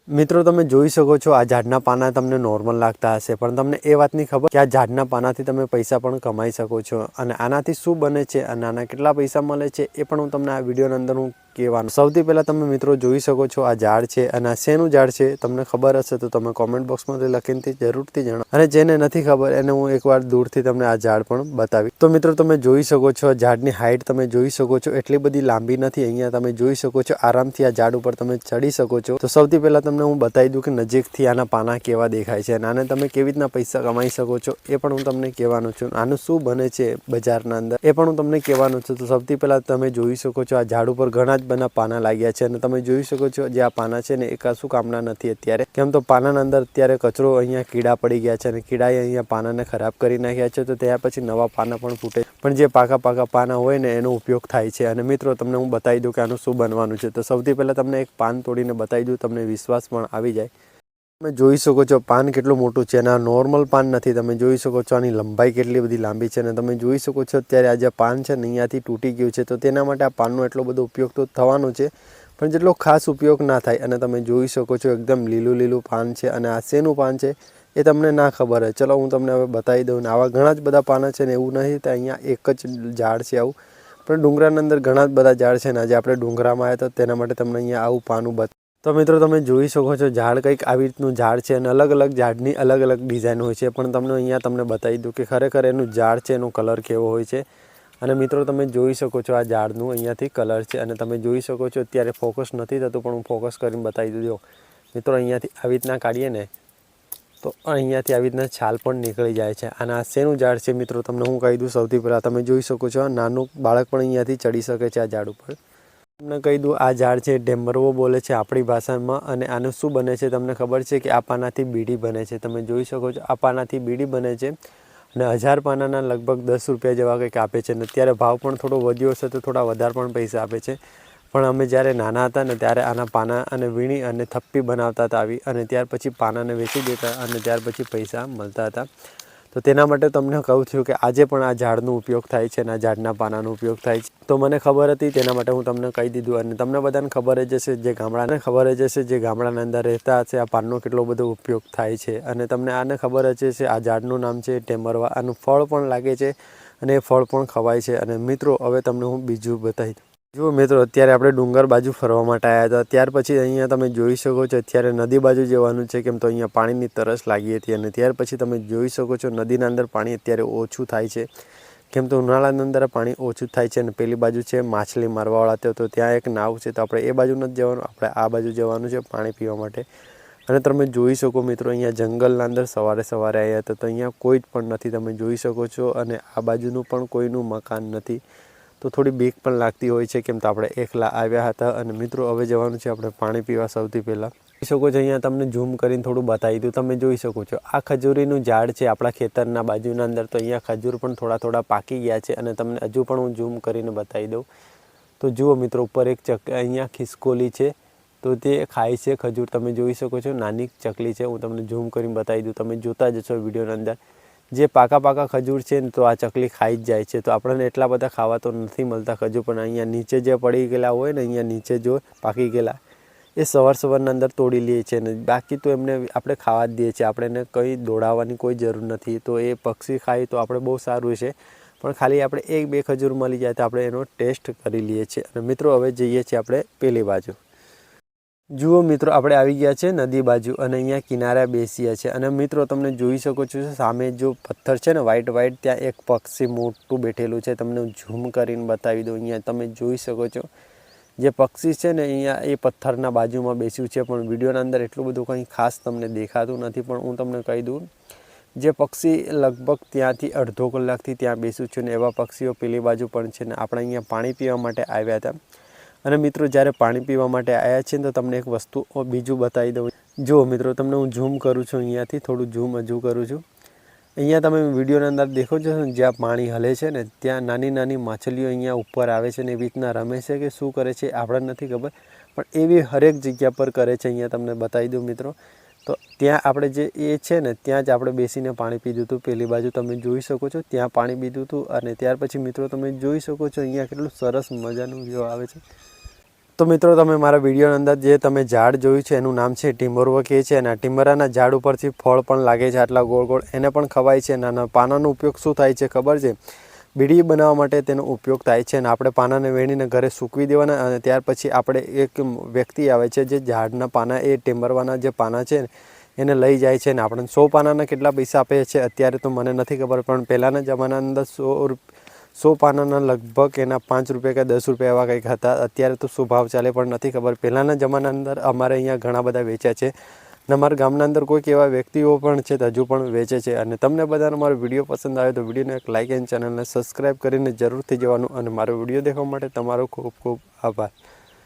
મિત્રો તમે જોઈ શકો છો આ ઝાડના પાના તમને નોર્મલ લાગતા હશે, પણ તમને એ વાતની ખબર કે આ ઝાડના પાનાથી તમે પૈસા પણ કમાઈ શકો છો અને આનાથી શું બને છે અને આના કેટલા પૈસા મળે છે એ પણ હું તમને આ વિડીયોની અંદર હું કહેવાનું. સૌથી પહેલાં તમે મિત્રો જોઈ શકો છો આ ઝાડ છે અને આ શેનું ઝાડ છે તમને ખબર હશે તો તમે કોમેન્ટ બોક્સમાં લખીને જરૂરથી જણાવો, અને જેને નથી ખબર એને હું એકવાર દૂરથી તમને આ ઝાડ પણ બતાવી. તો મિત્રો તમે જોઈ શકો છો ઝાડની હાઈટ તમે જોઈ શકો છો એટલી બધી લાંબી નથી. અહીંયા તમે જોઈ શકો છો આરામથી આ ઝાડ ઉપર તમે ચડી શકો છો. તો સૌથી પહેલાં તમને હું બતાવી દઉં કે નજીકથી આના પાના કેવા દેખાય છે અને આને તમે કેવી રીતના પૈસા કમાઈ શકો છો એ પણ હું તમને કહેવાનું છું. આનું શું બને છે બજારના અંદર એ પણ હું તમને કહેવાનું છું. તો સૌથી પહેલાં તમે જોઈ શકો છો આ ઝાડ ઉપર ઘણા જ બધા પાના લાગ્યા છે અને તમે જોઈ શકો છો જે આ પાના છે ને એ કશું કામના નથી અત્યારે, કેમ તો પાનાના અંદર અત્યારે કચરો અહીંયા કીડા પડી ગયા છે અને કીડાએ અહીંયા પાનાને ખરાબ કરી નાખ્યા છે. તો ત્યાર પછી નવા પાના પણ ફૂટે, પણ જે પાકા પાના હોય ને એનો ઉપયોગ થાય છે. અને મિત્રો તમને હું બતાવી દઉં કે આનું શું બનવાનું છે. તો સૌથી પહેલાં તમને એક પાન તોડીને બતાવી દઉં, તમને વિશ્વાસ પણ આવી જાય. તમે જોઈ શકો છો પાન કેટલું મોટું છે અને આ નોર્મલ પાન નથી. તમે જોઈ શકો છો આની લંબાઈ કેટલી બધી લાંબી છે અને તમે જોઈ શકો છો અત્યારે આ જે પાન છે ને અહીંયાથી તૂટી ગયું છે. તો તેના માટે આ પાનનો એટલો બધો ઉપયોગ તો થવાનો છે, પણ જેટલો ખાસ ઉપયોગ ના થાય. અને તમે જોઈ શકો છો એકદમ લીલું પાન છે અને આ શેનું પાન છે એ તમને ના ખબર હોય. ચલો હું તમને હવે બતાવી દઉં ને આવા ઘણા જ બધા પાના છે ને એવું નથી તો અહીંયા એક જ ઝાડ છે આવું, પણ ડુંગરાની અંદર ઘણા જ બધા ઝાડ છે ને આજે આપણે ડુંગરામાં આવ્યા તો તેના માટે તમને અહીંયા આવું પાનું બતાવ્યું. તો મિત્રો તમે જોઈ શકો છો ઝાડ કંઈક આવી રીતનું ઝાડ છે અને અલગ અલગ ઝાડની અલગ અલગ ડિઝાઇન હોય છે, પણ તમને બતાવી દઉં કે ખરેખર એનું ઝાડ છે એનો કલર કેવો હોય છે. અને મિત્રો તમે જોઈ શકો છો આ ઝાડનું અહીંયાથી કલર છે અને તમે જોઈ શકો છો અત્યારે ફોકસ નથી થતું, પણ હું ફોકસ કરીને બતાવી દઉં. મિત્રો અહીંયાથી આવી રીતના કાઢીએ ને તો અહીંયાથી આવી રીતના છાલ પણ નીકળી જાય છે. અને આ શેનું ઝાડ છે મિત્રો તમને હું કહી દઉં. સૌથી પહેલાં તમે જોઈ શકો છો નાનું બાળક પણ અહીંયાથી ચડી શકે છે આ ઝાડ ઉપર. તમને કહી દઉં આ ઝાડ છે ડેમરવો બોલે છે આપણી ભાષામાં, અને આનું શું બને છે તમને ખબર છે કે આ પાનાથી બીડી બને છે. તમે જોઈ શકો છો આ પાનાથી બીડી બને છે અને 1000 પાનાના લગભગ 10 રૂપિયા જેવા કંઈક આપે છે. અને અત્યારે ભાવ પણ થોડો વધ્યો હશે તો થોડા વધારે પણ પૈસા આપે છે, પણ અમે જ્યારે નાના હતા ને ત્યારે આના પાના અને વીણી અને થપ્પી બનાવતા હતા આવી, અને ત્યાર પછી પાનાને વેચી દેતા અને ત્યાર પછી પૈસા મળતા હતા. તો તેના માટે તમને કહું છું કે આજે પણ આ ઝાડનો ઉપયોગ થાય છે અને આ ઝાડના પાનાનો ઉપયોગ થાય છે. તો મને ખબર હતી તેના માટે હું તમને કહી દીધું, અને તમને બધાને ખબર જ હશે જે ગામડાના અંદર રહેતા હશે આ પાનનો કેટલો બધો ઉપયોગ થાય છે. અને તમને આને ખબર જ હશે આ ઝાડનું નામ છે ટેમરવા. આનું ફળ પણ લાગે છે અને એ ફળ પણ ખવાય છે. અને મિત્રો હવે તમને હું બીજું બતાવી દઉં. જુઓ મિત્રો અત્યારે આપણે ડુંગર બાજુ ફરવા માટે આવ્યા હતા, ત્યાર પછી અહીંયા તમે જોઈ શકો છો અત્યારે નદી બાજુ જવાનું છે, કેમ તો અહીંયા પાણીની તરસ લાગી હતી. અને ત્યાર પછી તમે જોઈ શકો છો નદીના અંદર પાણી અત્યારે ઓછું થાય છે, કેમ તો ઉનાળાની અંદર પાણી ઓછું થાય છે. અને પેલી બાજુ છે માછલી મારવાવાળા, તો ત્યાં એક નાવ છે, તો આપણે એ બાજુ નથી જવાનું, આપણે આ બાજુ જવાનું છે પાણી પીવા માટે. અને તમે જોઈ શકો મિત્રો અહીંયા જંગલના અંદર સવારે આવ્યા હતા તો અહીંયા કોઈ જ પણ નથી, તમે જોઈ શકો છો. અને આ બાજુનું પણ કોઈનું મકાન નથી, તો થોડી બીક પણ લાગતી હોય છે, કેમ તો આપણે એકલા આવ્યા હતા. અને મિત્રો હવે જવાનું છે આપણે પાણી પીવા. સૌથી પહેલાં જોઈ શકો છો અહીંયા તમને ઝૂમ કરીને થોડું બતાવી દઉં. તમે જોઈ શકો છો આ ખજૂરીનું ઝાડ છે આપણા ખેતરના બાજુના અંદર, તો અહીંયા ખજૂર પણ થોડા પાકી ગયા છે. અને તમને હજુ પણ હું ઝૂમ કરીને બતાવી દઉં. તો જુઓ મિત્રો ઉપર એક અહીંયા ખિસકોલી છે, તો તે ખાય છે ખજૂર. તમે જોઈ શકો છો નાની ચકલી છે, હું તમને ઝૂમ કરીને બતાવી દઉં, તમે જોતા જશો વિડીયોની અંદર. જે પાકા ખજૂર છે ને તો આ ચકલી ખાઈ જ જાય છે. તો આપણને એટલા બધા ખાવા તો નથી મળતા ખજૂર, પણ અહીંયા નીચે જે પડી ગયેલા હોય ને અહીંયા નીચે જો પાકી ગયેલા એ સવારના અંદર તોડી લઈએ છીએ, ને બાકી તો એમને આપણે ખાવા જ દઈએ છીએ. આપણે એને કંઈ દોડાવવાની કોઈ જરૂર નથી. તો એ પક્ષી ખાય તો આપણે બહુ સારું છે, પણ ખાલી આપણે 1-2 ખજૂર મળી જાય તો આપણે એનો ટેસ્ટ કરી લઈએ છીએ. અને મિત્રો હવે જઈએ છીએ આપણે પેલી બાજુ. જુઓ મિત્રો આપણે આવી ગયા છે નદી બાજુ અને અહીંયા કિનારે બેસીએ છીએ. અને મિત્રો તમને જોઈ શકો છો સામે જો પથ્થર છે ને વ્હાઈટ, ત્યાં એક પક્ષી મોટું બેઠેલું છે. તમને ઝૂમ કરીને બતાવી દઉં. અહીંયા તમે જોઈ શકો છો જે પક્ષી છે ને અહીંયા એ પથ્થરના બાજુમાં બેસ્યું છે, પણ વિડીયોના અંદર એટલું બધું કંઈ ખાસ તમને દેખાતું નથી. પણ હું તમને કહી દઉં જે પક્ષી લગભગ ત્યાંથી અડધો કલાકથી ત્યાં બેસ્યું છે, ને એવા પક્ષીઓ પેલી બાજુ પણ છે. ને આપણે અહીંયા પાણી પીવા માટે આવ્યા હતા. અને મિત્રો જ્યારે પાણી પીવા માટે આવ્યા છીએ તો તમને એક વસ્તુ બીજું બતાવી દઉં. જુઓ મિત્રો તમને હું ઝૂમ કરું છું, અહીંયાથી થોડું ઝૂમ હજુ કરું છું. અહીંયા તમે વિડીયોની અંદર દેખો છો જ્યાં પાણી હલે છે ને ત્યાં નાની માછલીઓ અહીંયા ઉપર આવે છે ને એવી રીતના રમે છે કે શું કરે છે આપણને નથી ખબર, પણ એવી હરેક જગ્યા પર કરે છે. અહીંયા તમને બતાવી દઉં મિત્રો. તો ત્યાં આપણે જે એ છે ને ત્યાં જ આપણે બેસીને પાણી પીધું હતું. પેલી બાજુ તમે જોઈ શકો છો ત્યાં પાણી પીધું હતું. અને ત્યાર પછી મિત્રો તમે જોઈ શકો છો અહીંયા કેટલું સરસ મજાનું વ્યૂ આવે છે. તો મિત્રો તમે મારા વિડીયોની અંદર જે તમે ઝાડ જોયું છે એનું નામ છે ટીમ્બરવો કહે છે, અને આ ટીમ્બરાના ઝાડ ઉપરથી ફળ પણ લાગે છે આટલા ગોળ ગોળ, એને પણ ખવાય છે. નાના પાનાનો ઉપયોગ શું થાય છે ખબર છે? બીડી બનાવવા માટે તેનો ઉપયોગ થાય છે, અને આપણે પાનાને વેણીને ઘરે સૂકવી દેવાના, અને ત્યાર પછી આપણે એક વ્યક્તિ આવે છે જે ઝાડના પાના એ ટીમ્બરવાના જે પાના છે એને લઈ જાય છે, અને આપણે 100 પાનાના કેટલા પૈસા આપે છે અત્યારે તો મને નથી ખબર, પણ પહેલાંના જમાનાની અંદર 100 પાનાના લગભગ એના 5 રૂપિયા કે 10 રૂપિયા એવા કંઈક હતા. અત્યારે તો શું ભાવ ચાલે પણ નથી ખબર. પહેલાંના જમાનાની અંદર અમારે અહીંયા ઘણા બધા વેચ્યા છે, અને અમારા ગામના અંદર કોઈક એવા વ્યક્તિઓ પણ છે હજુ પણ વેચે છે. અને તમને બધાનો મારો વિડીયો પસંદ આવે તો વિડીયોને એક લાઇક એન્ડ ચેનલને સબસ્ક્રાઈબ કરીને જરૂરથી જવાનું, અને મારો વિડીયો દેખવા માટે તમારો ખૂબ ખૂબ આભાર.